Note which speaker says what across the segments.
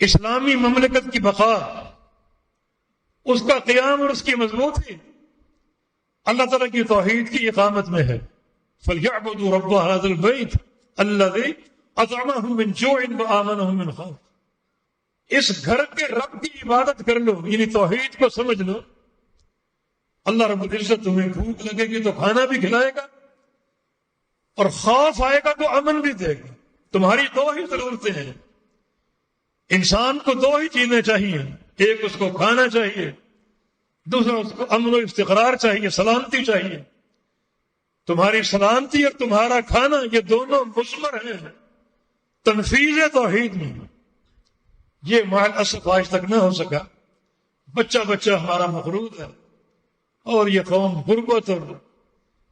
Speaker 1: اسلامی مملکت کی بقا، اس کا قیام اور اس کی مضبوطی اللہ تعالیٰ کی توحید کی اقامت میں ہے. فَلْيَعْبُدُوا رَبَّ هَذَا الْبَيْتِ الَّذِي أَطْعَمَهُم مِّن جُوعٍ وَآمَنَهُم مِّن خَوْفٍ. اس گھر کے رب کی عبادت کر لو، یعنی توحید کو سمجھ لو. اللہ رب العزت تمہیں بھوک لگے گی تو کھانا بھی کھلائے گا، اور خوف آئے گا تو امن بھی دے گا. تمہاری دو ہی ضرورتیں ہیں. انسان کو دو ہی چیزیں چاہیے، ایک اس کو کھانا چاہیے، دوسرا اس کو امن و استقرار چاہیے، سلامتی چاہیے. تمہاری سلامتی اور تمہارا کھانا یہ دونوں مثمر ہیں تنفیذ توحید میں. یہ مال اسف آج تک نہ ہو سکا. بچہ بچہ ہمارا مغرور ہے، اور یہ قوم غربت اور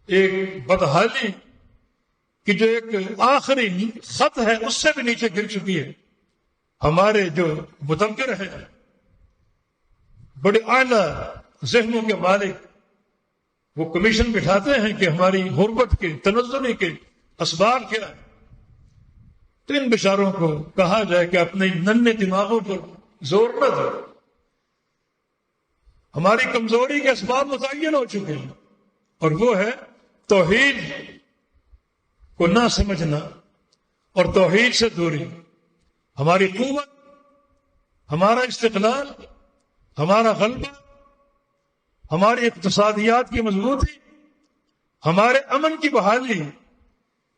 Speaker 1: ایک بدحالی کی جو ایک آخری خط ہے اس سے بھی نیچے گر چکی ہے. ہمارے جو مدبر ہیں، بڑے اعلیٰ ذہنوں کے مالک، وہ کمیشن بٹھاتے ہیں کہ ہماری غربت کے تنزلی کے اسباب کیا ہے. تو ان بیچاروں کو کہا جائے کہ اپنے ننھے دماغوں پر زور نہ دو. ہماری کمزوری کے اسباب متعین ہو چکے ہیں، اور وہ ہے توحید کو نہ سمجھنا اور توحید سے دوری. ہماری قوت، ہمارا استقلال، ہمارا غلبہ، ہماری اقتصادیات کی مضبوطی، ہمارے امن کی بحالی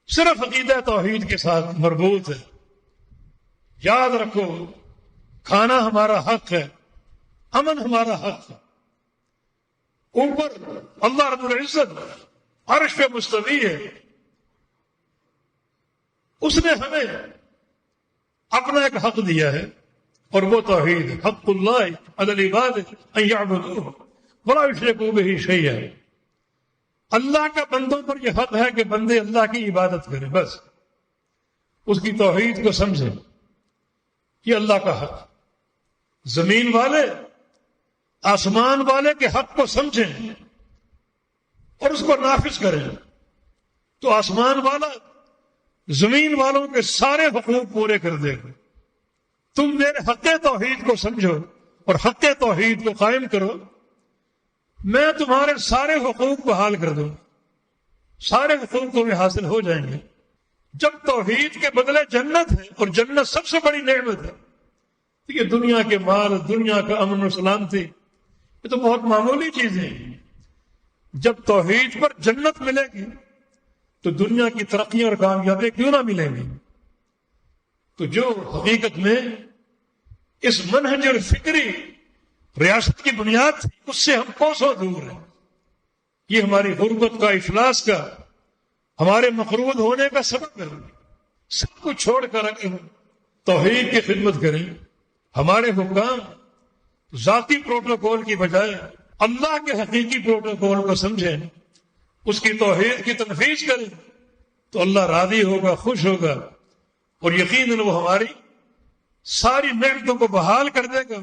Speaker 1: صرف عقیدہ توحید کے ساتھ مربوط ہے. یاد رکھو، کھانا ہمارا حق ہے، امن ہمارا حق ہے. اوپر اللہ رب العزت عرش پہ مستوی ہے. اس نے ہمیں اپنا ایک حق دیا ہے، اور وہ توحید. حق اللہ علی العباد ان یعبدوہ ولا یشرکوا بہ شیئا. اللہ کا بندوں پر یہ حق ہے کہ بندے اللہ کی عبادت کریں، بس اس کی توحید کو سمجھیں. یہ اللہ کا حق. زمین والے آسمان والے کے حق کو سمجھیں اور اس کو نافذ کریں، تو آسمان والا زمین والوں کے سارے حقوق پورے کر دے گا. تم میرے حق توحید کو سمجھو اور حق توحید کو قائم کرو، میں تمہارے سارے حقوق بحال کر دوں. سارے حقوق تمہیں حاصل ہو جائیں گے. جب توحید کے بدلے جنت ہے، اور جنت سب سے بڑی نعمت ہے، تو یہ دنیا کے مال، دنیا کا امن و سلامتی، یہ تو بہت معمولی چیزیں ہیں. جب توحید پر جنت ملے گی تو دنیا کی ترقیاں اور کامیابی کیوں نہ ملیں گی. تو جو حقیقت میں اس منہج اور فکری ریاست کی بنیاد تھی، اس سے ہم کوسوں دور ہیں. یہ ہماری غربت کا، افلاس کا، ہمارے مقروض ہونے کا سبب ہے. سب کچھ چھوڑ کر توحید کی خدمت کریں. ہمارے حکام ذاتی پروٹوکول کی بجائے اللہ کے حقیقی پروٹوکول کو سمجھیں، اس کی توحید کی تنفیذ کریں، تو اللہ راضی ہوگا، خوش ہوگا، اور یقیناً وہ ہماری ساری نعمتوں کو بحال کر دے گا.